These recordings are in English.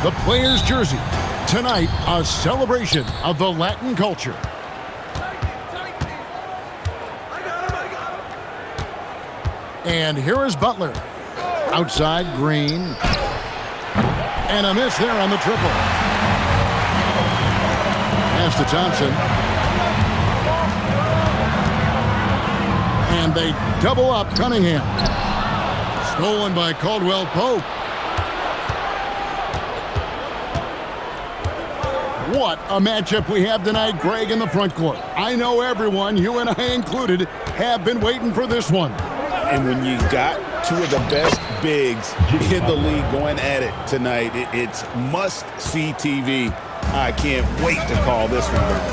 the player's jersey. Tonight, a celebration of the Latin culture. And here is Butler. Outside, Green. And a miss there on the triple. Pass to Thompson. And they double up Cunningham. Stolen by Caldwell Pope. What a matchup we have tonight, Greg, in the front court. I know everyone, you and I included, have been waiting for this one. And when you got two of the best bigs in the league going at it tonight, it's must-see TV. I can't wait to call this one, guys.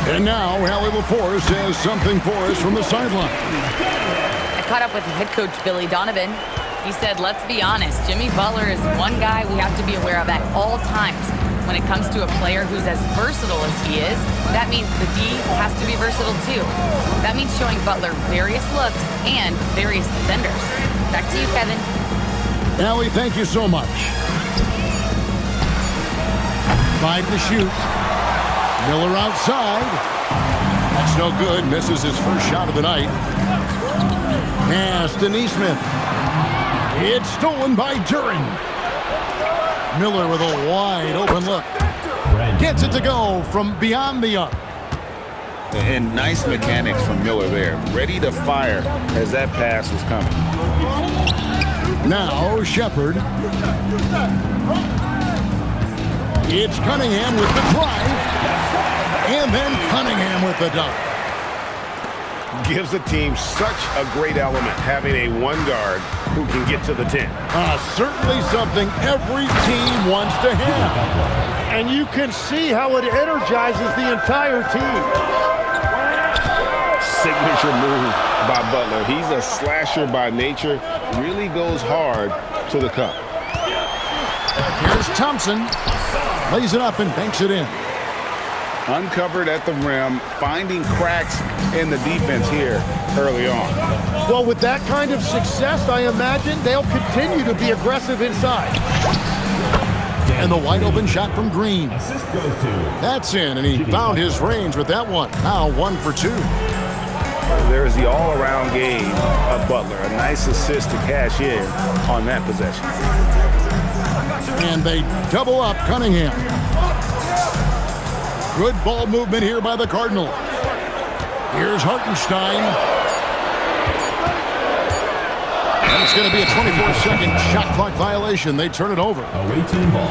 And now, Hallie LaForce has something for us from the sideline. I caught up with head coach Billy Donovan. He said, let's be honest, Jimmy Butler is one guy we have to be aware of at all times. When it comes to a player who's as versatile as he is, that means the D has to be versatile too. That means showing Butler various looks and various defenders. Back to you, Kevin. Hallie, thank you so much. 5 to shoot. Miller outside. That's no good. Misses his first shot of the night. Pass to Nesmith. It's stolen by Duren. Miller with a wide open look. Gets it to go from beyond the arc. And nice mechanics from Miller there. Ready to fire as that pass was coming. Now Shepherd. It's Cunningham with the drive. And then Cunningham with the dunk. Gives the team such a great element having a one guard who can get to the 10. Certainly something every team wants to have. And you can see how it energizes the entire team. Signature move by Butler. He's a slasher by nature. Really goes hard to the cup. Here's Thompson. Lays it up and banks it in. Uncovered at the rim, finding cracks in the defense here early on. Well, with that kind of success, I imagine they'll continue to be aggressive inside. And the wide open shot from Green. That's in, and he found his range with that one. Now 1 for 2. There's the all-around game of Butler. A nice assist to cash in on that possession. And they double up Cunningham. Good ball movement here by the Cardinals. Here's Hartenstein. And it's going to be a 24-second shot clock violation. They turn it over. Away team ball.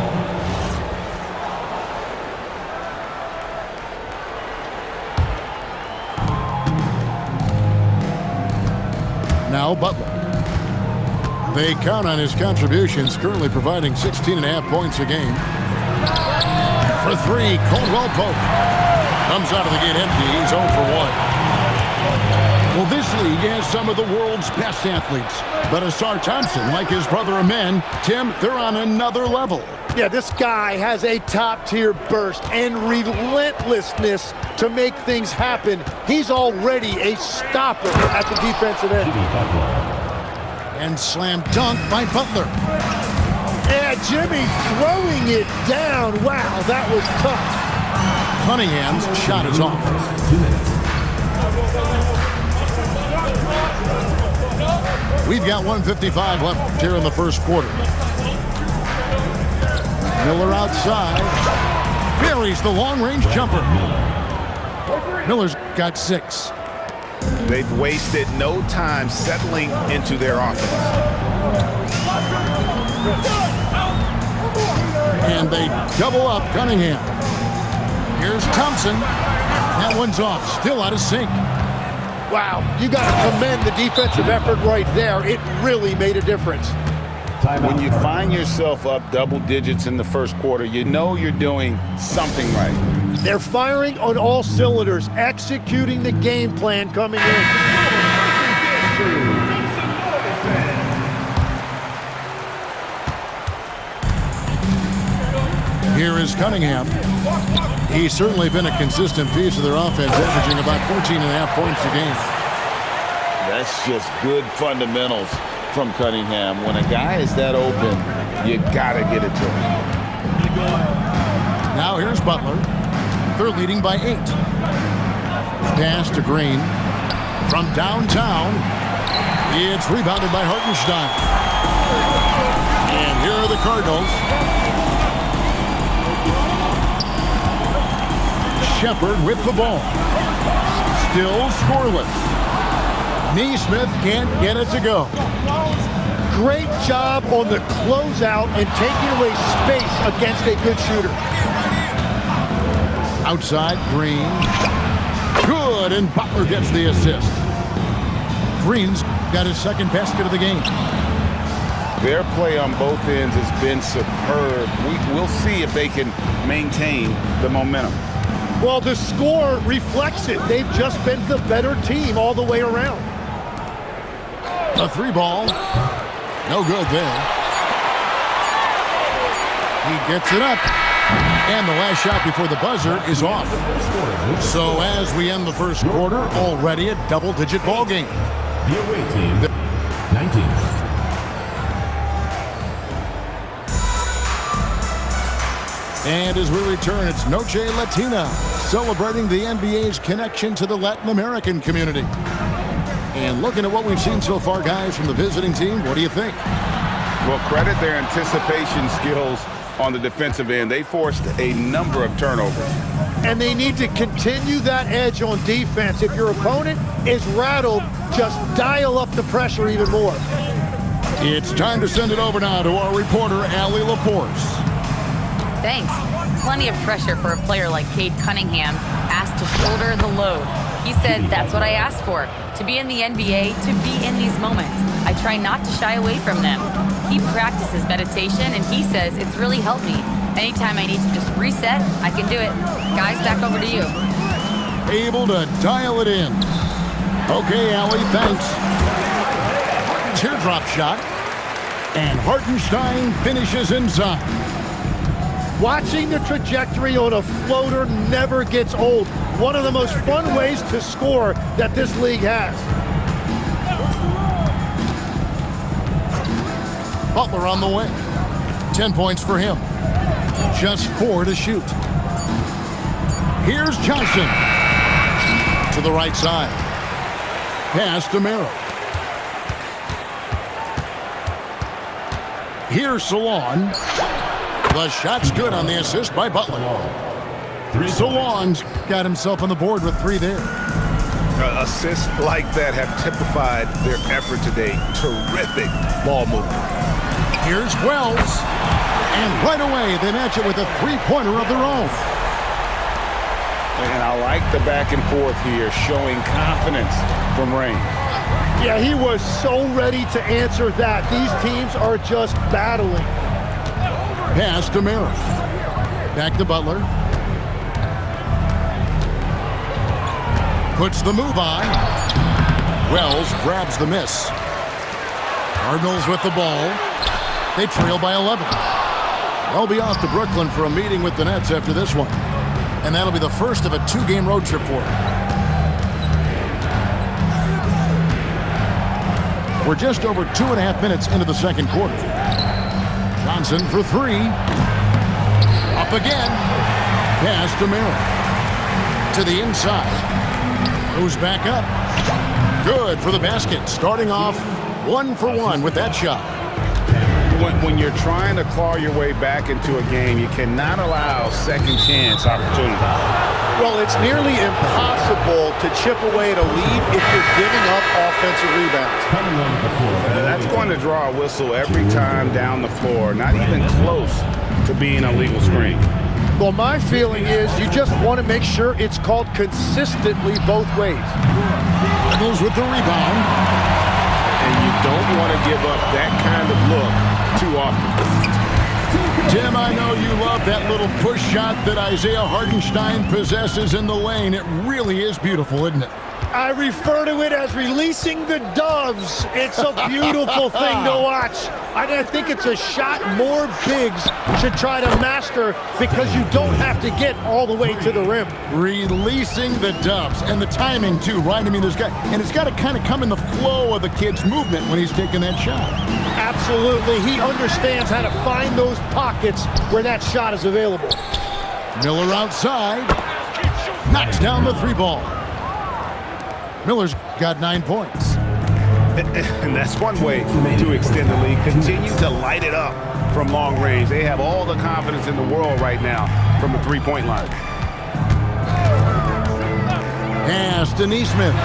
Now Butler. They count on his contributions, currently providing 16.5 points a game. For 3, Caldwell Pope. Comes out of the gate empty. He's 0 for 1. Well, this league has some of the world's best athletes. But Asar Thompson, like his brother Amen, Tim, they're on another level. Yeah, this guy has a top-tier burst and relentlessness to make things happen. He's already a stopper at the defensive end. And slam dunk by Butler. Yeah, Jimmy throwing it down. Wow, that was tough. Cunningham's shot is off. 2 minutes. We've got 1:55 left here in the first quarter. Miller outside. Buries the long-range jumper. Miller's got 6. They've wasted no time settling into their offense. And they double up Cunningham. Here's Thompson. That one's off. Still out of sync. Wow, you got to commend the defensive effort right there. It really made a difference. When you find yourself up double digits in the first quarter, you know you're doing something right. They're firing on all cylinders, executing the game plan coming in. Here is Cunningham. He's certainly been a consistent piece of their offense, averaging about 14.5 points a game. That's just good fundamentals from Cunningham. When a guy is that open, You got to get it to him. Now here's Butler. They're leading by 8. Pass to Green. From downtown, it's rebounded by Hartenstein. And here are the Cardinals. Shepard with the ball. Still scoreless. Neesmith can't get it to go. Great job on the closeout and taking away space against a good shooter. Outside, Green. Good, and Butler gets the assist. Green's got his second basket of the game. Their play on both ends has been superb. We'll see if they can maintain the momentum. Well, the score reflects it. They've just been the better team all the way around. A 3-ball. No good there. He gets it up. And the last shot before the buzzer is off. So as we end the first quarter, already a double-digit ball game. The away team, 19. And as we return, it's Noche Latina, celebrating the NBA's connection to the Latin American community. And looking at what we've seen so far, guys, from the visiting team, what do you think? Well, credit their anticipation skills on the defensive end. They forced a number of turnovers. And they need to continue that edge on defense. If your opponent is rattled, just dial up the pressure even more. It's time to send it over now to our reporter, Allie LaForce. Thanks. Plenty of pressure for a player like Cade Cunningham, asked to shoulder the load. He said, that's what I asked for, to be in the NBA, to be in these moments. I try not to shy away from them. He practices meditation, and he says it's really helped me. Anytime I need to just reset, I can do it. Guys, back over to you. Able to dial it in. Okay, Allie, thanks. Teardrop shot. And Hartenstein finishes inside. Watching the trajectory on a floater never gets old. One of the most fun ways to score that this league has. Butler on the way. 10 points for him. Just 4 to shoot. Here's Johnson. To the right side. Pass to Merrill. Here's Salon. The shot's good on the assist by Butler. Salon's got himself on the board with 3 there. Assists like that have typified their effort today. Terrific ball movement. Here's Wells. And right away, they match it with a 3-pointer of their own. And I like the back and forth here, showing confidence from Rain. Yeah, he was so ready to answer that. These teams are just battling. Pass to Merrill. Back to Butler. Puts the move on. Wells grabs the miss. Cardinals with the ball. They trail by 11. They'll be off to Brooklyn for a meeting with the Nets after this one. And that'll be the first of a 2-game road trip for them. We're just over 2.5 minutes into the second quarter. Johnson for 3. Up again. Pass to Merrill. To the inside. Goes back up. Good for the basket. Starting off 1 for 1 with that shot. When you're trying to claw your way back into a game, you cannot allow second chance opportunity. Well, it's nearly impossible to chip away at a lead if you're giving up offensive rebounds. That's going to draw a whistle every time down the floor. Not even close to being a legal screen. Well, my feeling is you just want to make sure it's called consistently both ways. Cardinals with the rebound. And you don't want to give up that kind of look too often. Tim, I know you love that little push shot that Isaiah Hartenstein possesses in the lane. It really is beautiful, isn't it? I refer to it as releasing the doves. It's a beautiful thing to watch. I think it's a shot more bigs should try to master because you don't have to get all the way to the rim. Releasing the doves. And the timing, too, right? I mean, it's got to kind of come in the flow of the kid's movement when he's taking that shot. Absolutely. He understands how to find those pockets where that shot is available. Miller outside. Knocks down the three ball. Miller's got 9 points. And that's one way to extend the lead. Continue to light it up from long range. They have all the confidence in the world right now from the three-point line. Pass to Neesmith.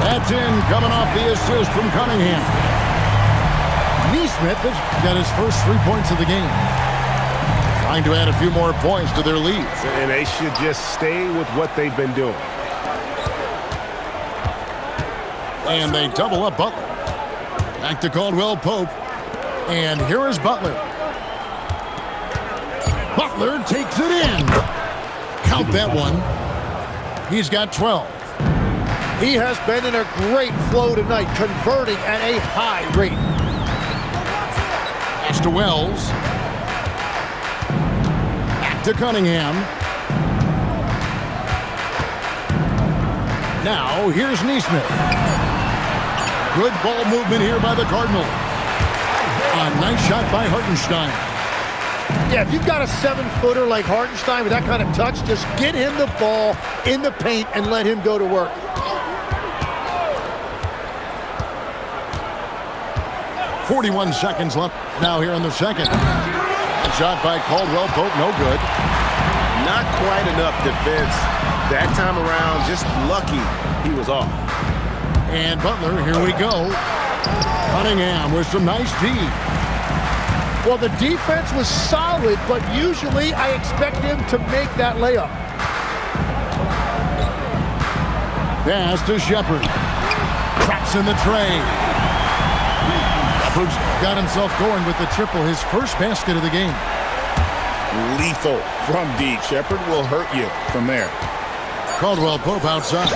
That's in, coming off the assist from Cunningham. Neesmith has got his first 3 points of the game. Trying to add a few more points to their lead. And they should just stay with what they've been doing. And they double up Butler. Back to Caldwell Pope. And here is Butler. Butler takes it in. Count that one. He's got 12. He has been in a great flow tonight, converting at a high rate. Pass to Wells. Back to Cunningham. Now, here's Neesmith. Good ball movement here by the Cardinals. A nice shot by Hartenstein. Yeah, if you've got a 7-footer like Hartenstein with that kind of touch, just get him the ball in the paint and let him go to work. .41 seconds left now here in the second. Shot by Caldwell Pope, no good. Not quite enough defense that time around. Just lucky he was off. And Butler, here we go. Cunningham with some nice D. Well, the defense was solid, but usually I expect him to make that layup. Pass to Shepherd. Traps in the tray. Shepherd's got himself going with the triple, his first basket of the game. Lethal from deep. Shepherd will hurt you from there. Caldwell Pope outside.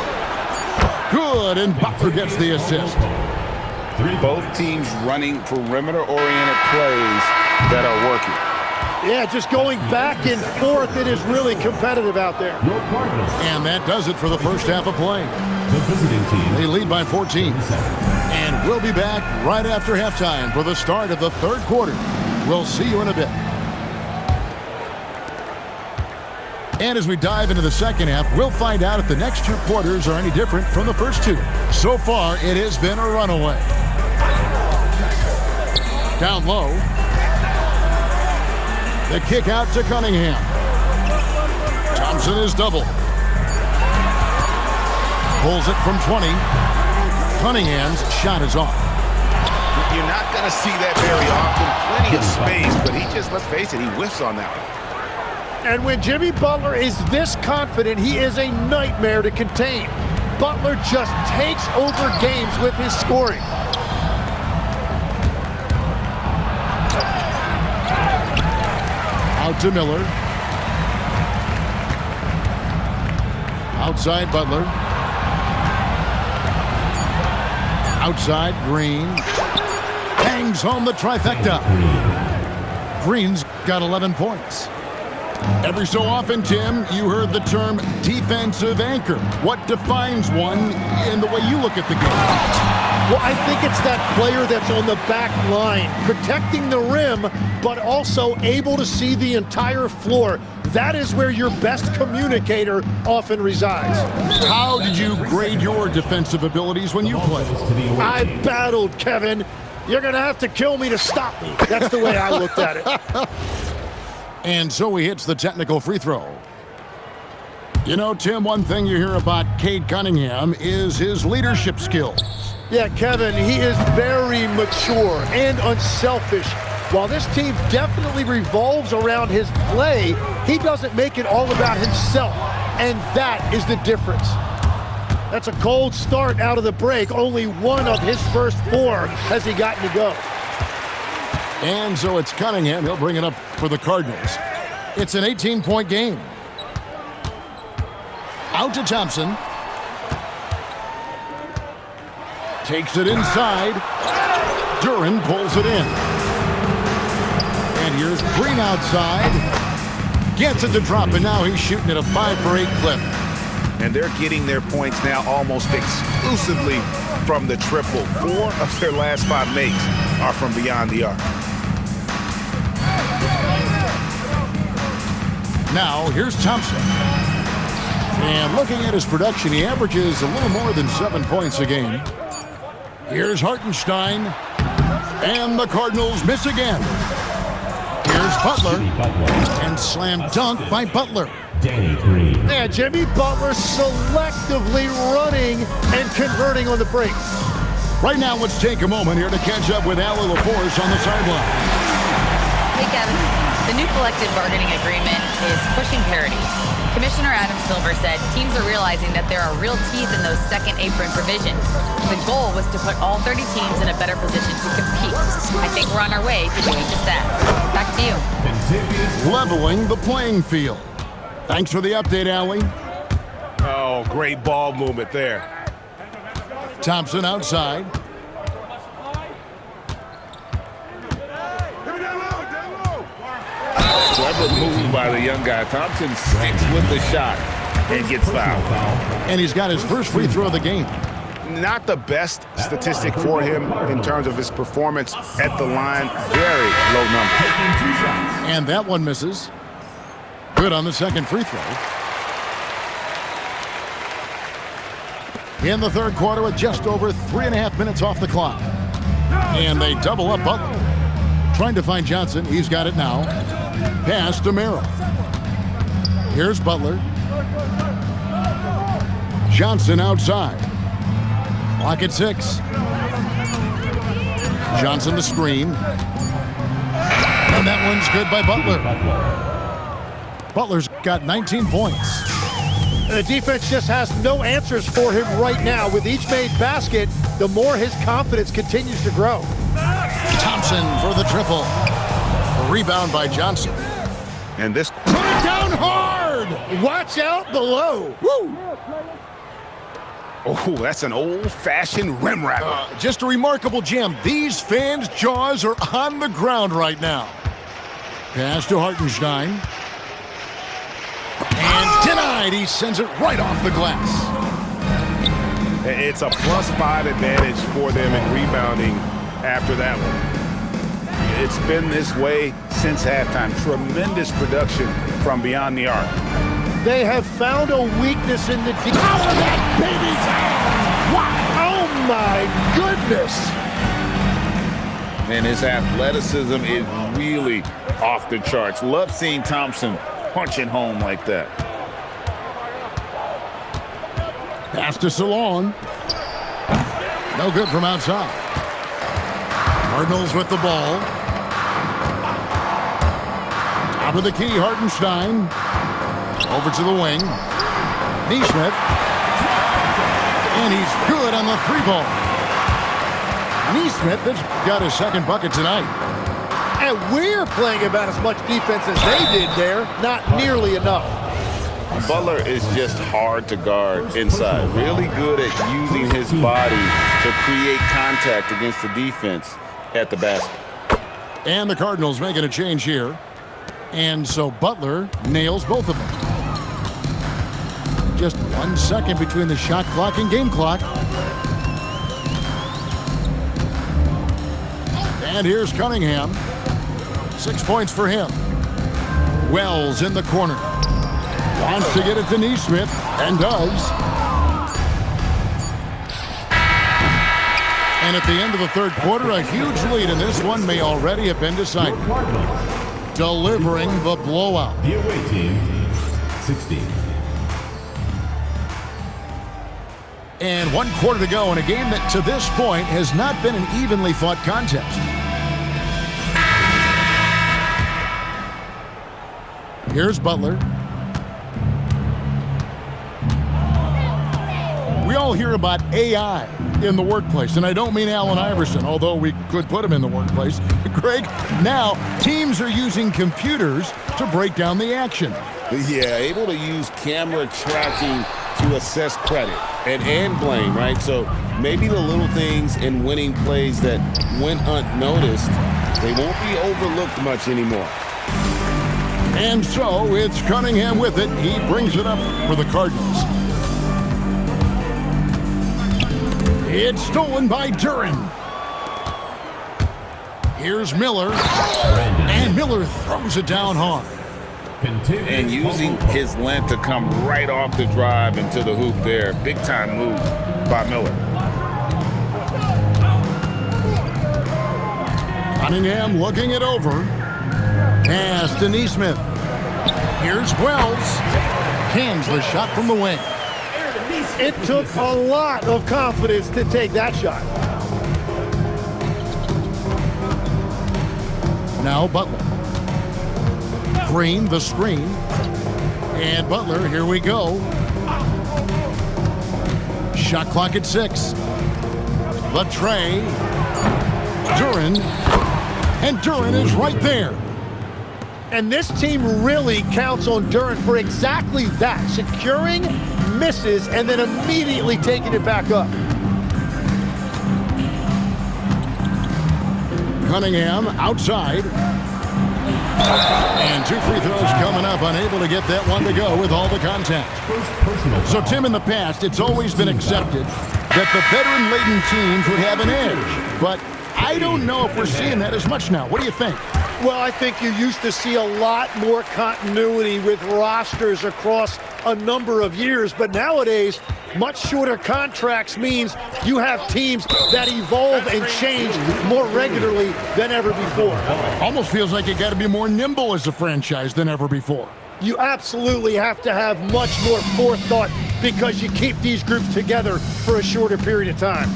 Good, and Butler gets the assist. Both teams running perimeter-oriented plays that are working. Yeah, just going back and forth, it is really competitive out there. And that does it for the first half of play. The visiting team. They lead by 14. And we'll be back right after halftime for the start of the third quarter. We'll see you in a bit. And as we dive into the second half, we'll find out if the next 2 quarters are any different from the first 2. So far, it has been a runaway. Down low. The kick out to Cunningham. Thompson is double. Pulls it from 20. Cunningham's shot is off. You're not going to see that very often. Plenty of space, but he just, let's face it, he whiffs on that one. And when Jimmy Butler is this confident, he is a nightmare to contain. Butler just takes over games with his scoring. Out to Miller. Outside Butler. Outside Green. Bangs home the trifecta. Green's got 11 points. Every so often, Tim, you heard the term defensive anchor. What defines one in the way you look at the game? Well, I think it's that player that's on the back line, protecting the rim, but also able to see the entire floor. That is where your best communicator often resides. How did you grade your defensive abilities when you played? I battled, Kevin. You're going to have to kill me to stop me. That's the way I looked at it. And so he hits the technical free throw. You know, Tim, one thing you hear about Cade Cunningham is his leadership skills. Yeah, Kevin, he is very mature and unselfish. While this team definitely revolves around his play, he doesn't make it all about himself, and that is the difference. That's a cold start out of the break. Only one of his first 4 has he gotten to go. And so it's Cunningham. He'll bring it up for the Cardinals. It's an 18-point game. Out to Thompson. Takes it inside. Duran pulls it in. And here's Green outside. Gets it to drop, and now he's shooting at a 5-for-8 clip. And they're getting their points now almost exclusively from the triple. 4 of their last 5 makes are from beyond the arc. Now, here's Thompson. And looking at his production, he averages a little more than 7 points a game. Here's Hartenstein. And the Cardinals miss again. Here's Butler. And slam dunk by Butler. And Jimmy Butler selectively running and converting on the break. Right now, let's take a moment here to catch up with Allie LaForce on the sideline. Hey, Kevin. The new collective bargaining agreement is pushing parity. Commissioner Adam Silver said teams are realizing that there are real teeth in those second apron provisions. The goal was to put all 30 teams in a better position to compete. I think we're on our way to doing just that. Back to you. Leveling the playing field. Thanks for the update, Allie. Oh, great ball movement there. Thompson outside. Clever move by the young guy. Thompson sticks with the shot and gets fouled. And he's got his first free throw of the game. Not the best statistic for him in terms of his performance at the line. Very low number. And that one misses. Good on the second free throw. In the third quarter with just over 3.5 minutes off the clock. And they double up Butler. Trying to find Johnson. He's got it now. Pass to Merrill. Here's Butler. Johnson outside. Clock at 6. Johnson the screen. And that one's good by Butler. Butler's got 19 points. The defense just has no answers for him right now. With each made basket, the more his confidence continues to grow. Thompson for the triple. A rebound by Johnson. And this Put it down hard! Watch out below. Woo! Oh, that's an old-fashioned rim wrapper. Just a remarkable jam. These fans' jaws are on the ground right now. Pass to Hartenstein. And denied. He sends it right off the glass. It's a +5 advantage for them in rebounding after that one. It's been this way since halftime. Tremendous production from beyond the arc. They have found a weakness in the defense. Power that baby's out! Wow! Oh my goodness! And his athleticism is really off the charts. Love seeing Thompson punching home like that. Pass to Salon. No good from outside. Cardinals with the ball. Top of the key, Hartenstein. Over to the wing. Neesmith. And he's good on the 3-ball. Neesmith has got his second bucket tonight. And we're playing about as much defense as they did there. Not nearly enough. Butler is just hard to guard inside. Really good at using his body to create contact against the defense at the basket. And the Cardinals making a change here. And so Butler nails both of them. Just 1 second between the shot clock and game clock. And here's Cunningham. 6 points for him. Wells in the corner. Wants to get it to Neesmith, and does. And at the end of the third quarter, a huge lead, and this one may already have been decided. Delivering the blowout. The away team, 16. And 1 quarter to go in a game that, to this point, has not been an evenly fought contest. Here's Butler. We all hear about AI in the workplace, and I don't mean Allen Iverson, although we could put him in the workplace. Greg, now teams are using computers to break down the action. Yeah, able to use camera tracking to assess credit. and blame, right? So maybe the little things in winning plays that went unnoticed, they won't be overlooked much anymore. And so it's Cunningham with it. He brings it up for the Cardinals. It's stolen by Duran. Here's Miller. And Miller throws it down hard. And using his length to come right off the drive into the hoop there. Big time move by Miller. Cunningham looking it over. Pass to Neesmith. Here's Wells. Cans the shot from the wing. It took a lot of confidence to take that shot. Now Butler. Green, the screen. And Butler, here we go. Shot clock at 6. The tray. Duran. And Duran is right there. And this team really counts on Duran for exactly that. Securing, misses, and then immediately taking it back up. Cunningham outside. And 2 free throws coming up, unable to get that one to go with all the contact. So, Tim, in the past, it's always been accepted that the veteran-laden teams would have an edge. But I don't know if we're seeing that as much now. What do you think? Well, I think you used to see a lot more continuity with rosters across a number of years, but nowadays, much shorter contracts means you have teams that evolve and change more regularly than ever before. Almost feels like you got to be more nimble as a franchise than ever before. You absolutely have to have much more forethought because you keep these groups together for a shorter period of time.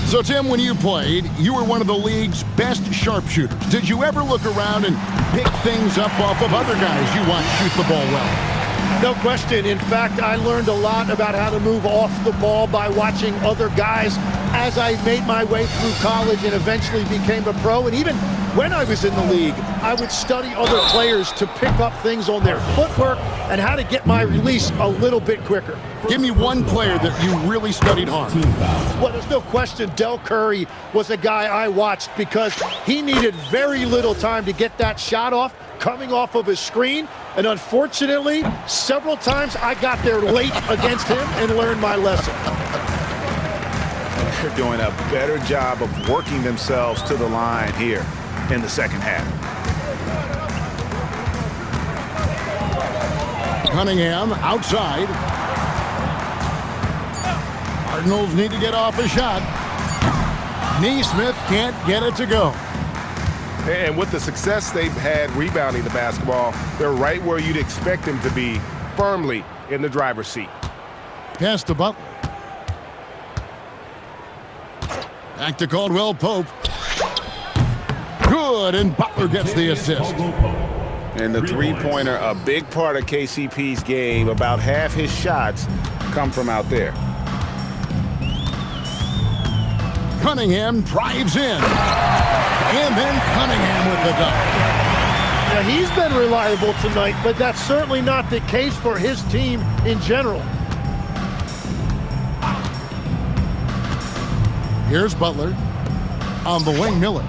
So, Tim, when you played, you were one of the league's best sharpshooters. Did you ever look around and pick things up off of other guys you watch shoot the ball well? No question. In fact, I learned a lot about how to move off the ball by watching other guys as I made my way through college and eventually became a pro. And even when I was in the league, I would study other players to pick up things on their footwork and how to get my release a little bit quicker. Give me one player that you really studied hard. Well, there's no question Del Curry was a guy I watched because he needed very little time to get that shot off coming off of his screen. And unfortunately, several times I got there late against him and learned my lesson. They're doing a better job of working themselves to the line here in the second half. Cunningham outside. Cardinals need to get off a shot. Neesmith can't get it to go. And with the success they've had rebounding the basketball, they're right where you'd expect them to be, firmly in the driver's seat. Pass to Butler. Back to Caldwell Pope. Good, and Butler gets the assist. And the three-pointer, a big part of KCP's game. About half his shots come from out there. Cunningham drives in. And then Cunningham with the dunk. Now, he's been reliable tonight, but that's certainly not the case for his team in general. Here's Butler. On the wing, Miller.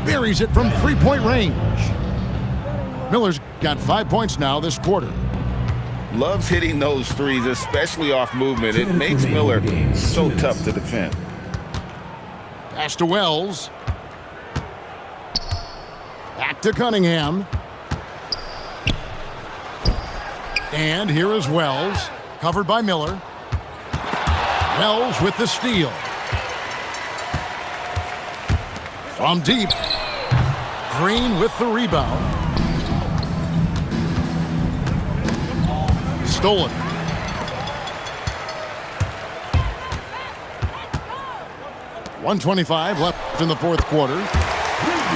Buries it from three-point range. Miller's got 5 points now this quarter. Loves hitting those threes, especially off movement. It makes Miller so tough to defend. Pass to Wells. Back to Cunningham. And here is Wells, covered by Miller. Wells with the steal. From deep. Green with the rebound. Stolen. .125 left in the fourth quarter.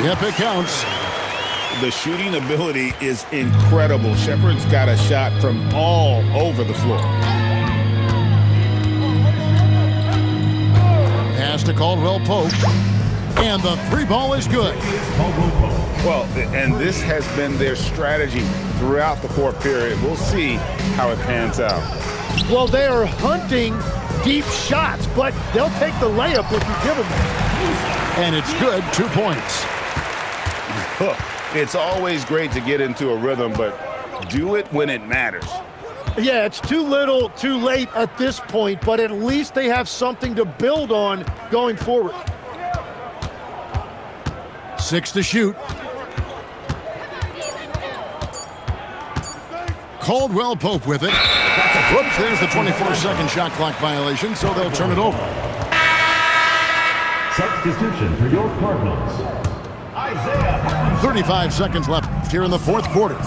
Yep, it counts. The shooting ability is incredible. Shepard's got a shot from all over the floor. Pass to Caldwell Pope. And the three ball is good. Well, and this has been their strategy throughout the fourth period. We'll see how it pans out. Well, they are hunting deep shots, but they'll take the layup if you give them that. And it's good, 2 points. Look, it's always great to get into a rhythm, but do it when it matters. Yeah, it's too little, too late at this point, but at least they have something to build on going forward. 6 to shoot. Caldwell Pope with it. Whoops, there's the 24-second shot clock violation, so they'll turn it over. Substitution for your Cardinals. 35 seconds left here in the fourth quarter.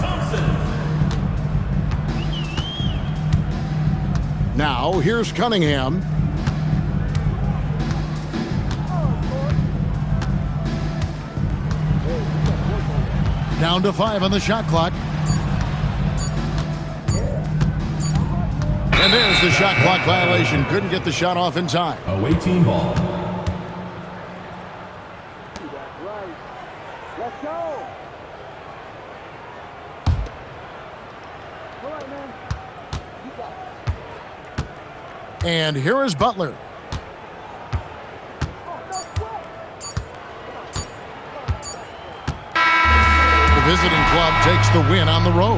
Now, here's Cunningham. Down to 5 on the shot clock. And there's the shot clock violation. Couldn't get the shot off in time. Away team ball. And here is Butler. The visiting club takes the win on the road.